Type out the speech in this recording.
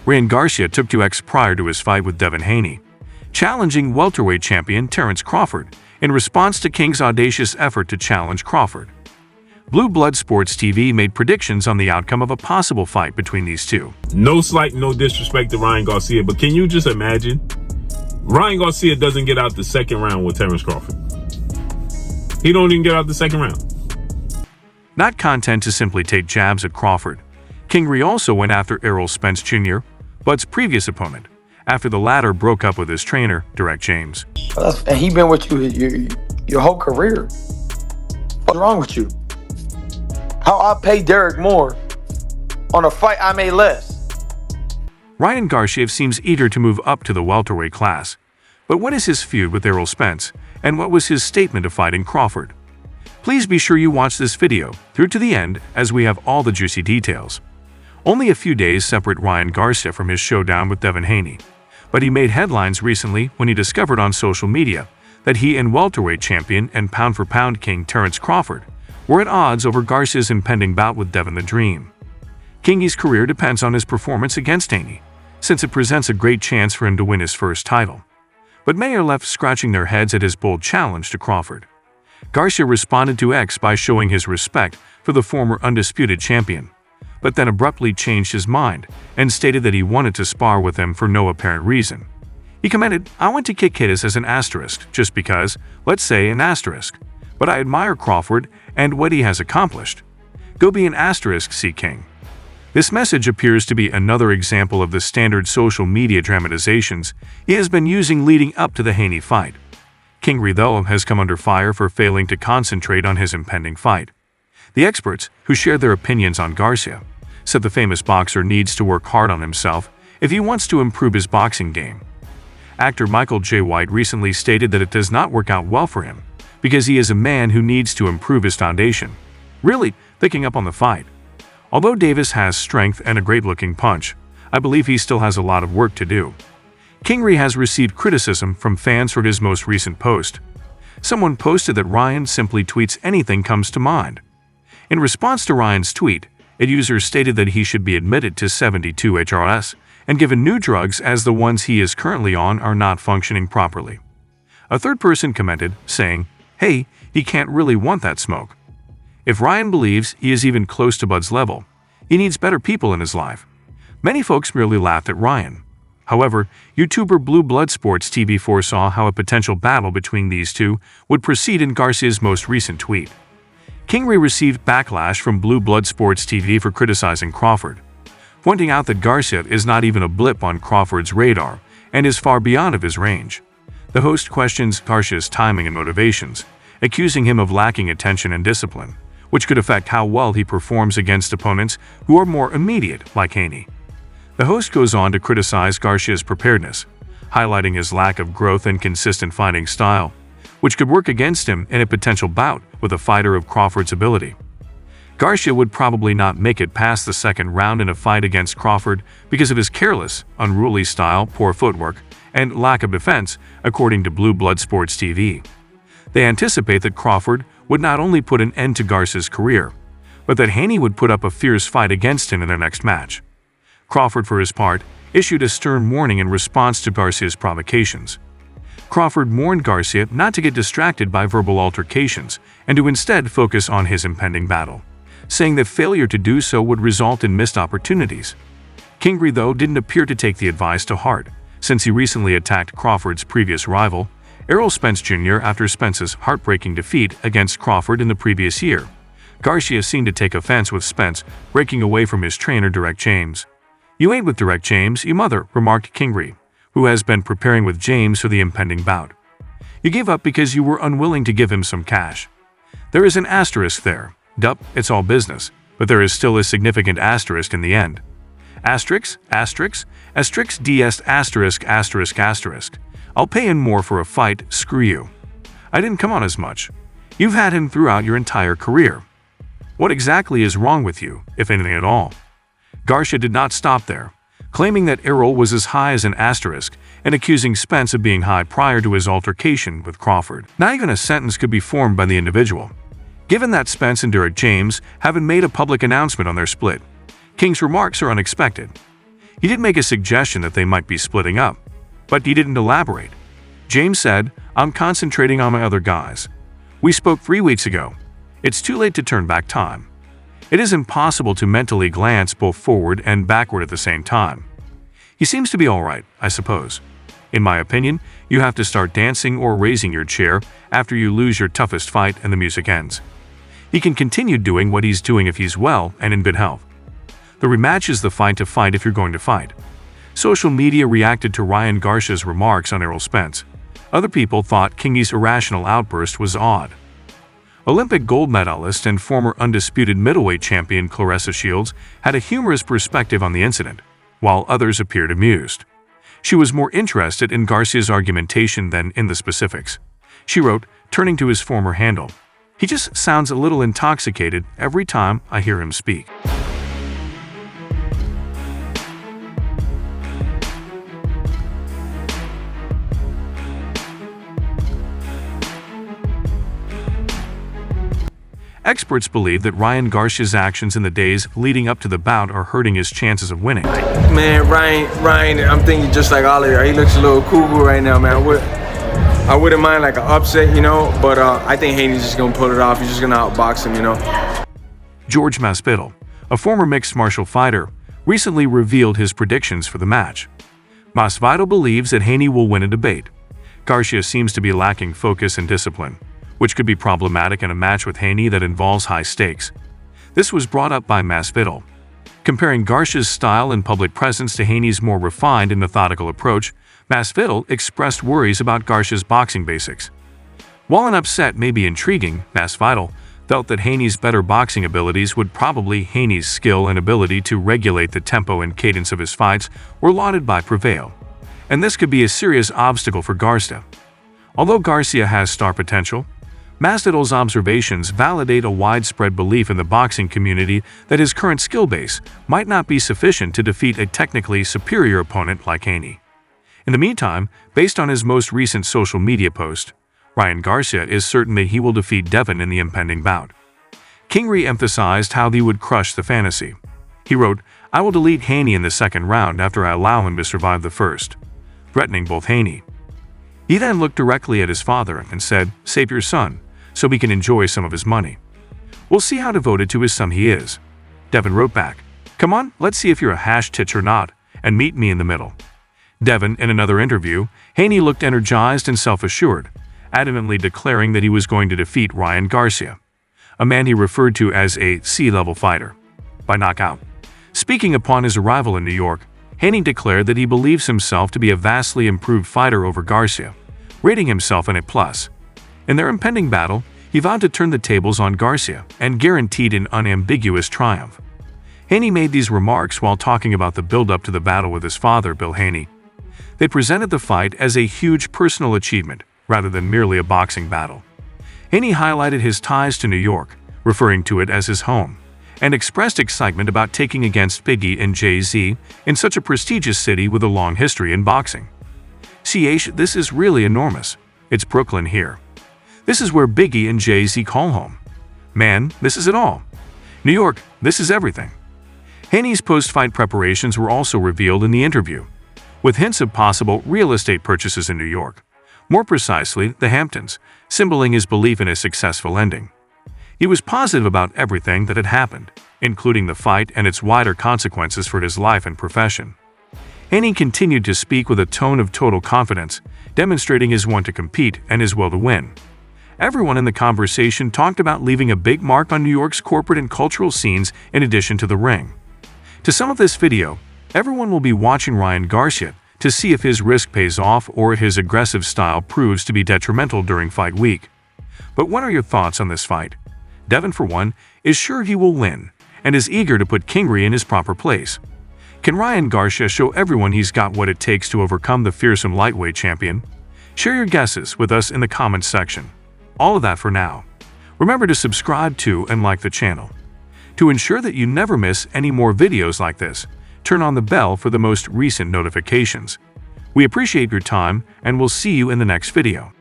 Ryan Garcia took to X prior to his fight with Devin Haney, challenging welterweight champion Terence Crawford in response to King's audacious effort to challenge Crawford. Blue Blood Sports TV made predictions on the outcome of a possible fight between these two. No slight, no disrespect to Ryan Garcia, but can you just imagine? Ryan Garcia doesn't get out the second round with Terence Crawford. He don't even get out the second round. Not content to simply take jabs at Crawford, Kingery also went after Errol Spence Jr., Bud's previous opponent, after the latter broke up with his trainer, Derek James. And he been with you your whole career. What's wrong with you? How I pay Derek more on a fight I made less? Ryan Garcia seems eager to move up to the welterweight class. But what is his feud with Errol Spence, and what was his statement of fighting Crawford? Please be sure you watch this video through to the end, as we have all the juicy details. Only a few days separate Ryan Garcia from his showdown with Devin Haney, but he made headlines recently when he discovered on social media that he and welterweight champion and pound-for-pound king Terence Crawford were at odds over Garcia's impending bout with Devin the Dream. Kingy's career depends on his performance against Haney, since it presents a great chance for him to win his first title. But many are left scratching their heads at his bold challenge to Crawford. Garcia responded to X by showing his respect for the former undisputed champion, but then abruptly changed his mind and stated that he wanted to spar with him for no apparent reason. He commented, "I want to kick his as an asterisk just because, let's say an asterisk, but I admire Crawford and what he has accomplished. Go be an asterisk, C. King." This message appears to be another example of the standard social media dramatizations he has been using leading up to the Haney fight. Kingery, though, has come under fire for failing to concentrate on his impending fight. The experts, who shared their opinions on Garcia, said the famous boxer needs to work hard on himself if he wants to improve his boxing game. Actor Michael J. White recently stated that it does not work out well for him because he is a man who needs to improve his foundation. Really, picking up on the fight. Although Davis has strength and a great-looking punch, I believe he still has a lot of work to do. Kingery has received criticism from fans for his most recent post. Someone posted that Ryan simply tweets anything comes to mind. In response to Ryan's tweet, a user stated that he should be admitted to 72 HRS and given new drugs as the ones he is currently on are not functioning properly. A third person commented, saying, "Hey, he can't really want that smoke." If Ryan believes he is even close to Bud's level, he needs better people in his life. Many folks merely laughed at Ryan. However, YouTuber Blue Blood Sports TV foresaw how a potential battle between these two would proceed in Garcia's most recent tweet. Kingery received backlash from Blue Blood Sports TV for criticizing Crawford, pointing out that Garcia is not even a blip on Crawford's radar and is far beyond of his range. The host questions Garcia's timing and motivations, accusing him of lacking attention and discipline, which could affect how well he performs against opponents who are more immediate, like Haney. The host goes on to criticize Garcia's preparedness, highlighting his lack of growth and consistent fighting style, which could work against him in a potential bout with a fighter of Crawford's ability. Garcia would probably not make it past the second round in a fight against Crawford because of his careless, unruly style, poor footwork, and lack of defense, according to Blue Blood Sports TV. They anticipate that Crawford would not only put an end to Garcia's career, but that Haney would put up a fierce fight against him in their next match. Crawford, for his part, issued a stern warning in response to Garcia's provocations. Crawford warned Garcia not to get distracted by verbal altercations and to instead focus on his impending battle, saying that failure to do so would result in missed opportunities. Kingery, though, didn't appear to take the advice to heart, since he recently attacked Crawford's previous rival, Errol Spence Jr. after Spence's heartbreaking defeat against Crawford in the previous year. Garcia seemed to take offense with Spence breaking away from his trainer Derek James. "You ain't with Derek James, you mother," remarked Kingery, who has been preparing with James for the impending bout. "You gave up because you were unwilling to give him some cash." There is an asterisk there. Dup, it's all business, but there is still a significant asterisk in the end. Asterisk, asterisk, asterisk DS asterisk asterisk asterisk. I'll pay him more for a fight, screw you. I didn't come on as much. You've had him throughout your entire career. What exactly is wrong with you, if anything at all? Garcia did not stop there, claiming that Errol was as high as an asterisk and accusing Spence of being high prior to his altercation with Crawford. Not even a sentence could be formed by the individual. Given that Spence and Derek James haven't made a public announcement on their split, King's remarks are unexpected. He did make a suggestion that they might be splitting up, but he didn't elaborate. James said, "I'm concentrating on my other guys. We spoke 3 weeks ago. It's too late to turn back time. It is impossible to mentally glance both forward and backward at the same time. He seems to be all right, I suppose. In my opinion, you have to start dancing or raising your chair after you lose your toughest fight and the music ends. He can continue doing what he's doing if he's well and in good health. The rematch is the fight to fight if you're going to fight." Social media reacted to Ryan Garcia's remarks on Errol Spence. Other people thought Kingi's irrational outburst was odd. Olympic gold medalist and former undisputed middleweight champion Claressa Shields had a humorous perspective on the incident, while others appeared amused. She was more interested in Garcia's argumentation than in the specifics. She wrote, turning to his former handle, "He just sounds a little intoxicated every time I hear him speak." Experts believe that Ryan Garcia's actions in the days leading up to the bout are hurting his chances of winning. Man, Ryan, I'm thinking just like Ollie. He looks a little cuckoo right now, man. I wouldn't mind like an upset, but I think Haney's just gonna pull it off. He's just gonna outbox him, George Masvidal, a former mixed martial fighter, recently revealed his predictions for the match. Masvidal believes that Haney will win a debate. Garcia seems to be lacking focus and discipline, which could be problematic in a match with Haney that involves high stakes. This was brought up by Masvidal. Comparing Garcia's style and public presence to Haney's more refined and methodical approach, Masvidal expressed worries about Garcia's boxing basics. While an upset may be intriguing, Masvidal felt that Haney's better boxing abilities would probably Haney's skill and ability to regulate the tempo and cadence of his fights were lauded by Prevail, and this could be a serious obstacle for Garcia. Although Garcia has star potential, Masvidal's observations validate a widespread belief in the boxing community that his current skill base might not be sufficient to defeat a technically superior opponent like Haney. In the meantime, based on his most recent social media post, Ryan Garcia is certain that he will defeat Devin in the impending bout. King re-emphasized how he would crush the fantasy. He wrote, "I will delete Haney in the second round after I allow him to survive the first," threatening both Haney. He then looked directly at his father and said, "Save your son, so he can enjoy some of his money. We'll see how devoted to his son he is." Devin wrote back, "Come on, let's see if you're a hash titch or not, and meet me in the middle." Devin, in another interview, Haney looked energized and self-assured, adamantly declaring that he was going to defeat Ryan Garcia, a man he referred to as a C-level fighter, by knockout. Speaking upon his arrival in New York, Haney declared that he believes himself to be a vastly improved fighter over Garcia, rating himself an A+. In their impending battle, he vowed to turn the tables on Garcia and guaranteed an unambiguous triumph. Haney made these remarks while talking about the build-up to the battle with his father, Bill Haney. They presented the fight as a huge personal achievement rather than merely a boxing battle. Haney highlighted his ties to New York, referring to it as his home, and expressed excitement about taking against Biggie and Jay-Z in such a prestigious city with a long history in boxing. "CH, this is really enormous. It's Brooklyn here. This is where Biggie and Jay-Z call home. Man, this is it all. New York, this is everything." Haney's post-fight preparations were also revealed in the interview, with hints of possible real estate purchases in New York, more precisely the Hamptons, symboling his belief in a successful ending. He was positive about everything that had happened, including the fight and its wider consequences for his life and profession. Haney continued to speak with a tone of total confidence, demonstrating his want to compete and his will to win. Everyone in the conversation talked about leaving a big mark on New York's corporate and cultural scenes in addition to the ring. To sum up this video, everyone will be watching Ryan Garcia to see if his risk pays off or if his aggressive style proves to be detrimental during fight week. But what are your thoughts on this fight? Devin, for one, is sure he will win and is eager to put Kingery in his proper place. Can Ryan Garcia show everyone he's got what it takes to overcome the fearsome lightweight champion? Share your guesses with us in the comments section. All of that for now. Remember to subscribe to and like the channel. To ensure that you never miss any more videos like this, turn on the bell for the most recent notifications. We appreciate your time and we'll see you in the next video.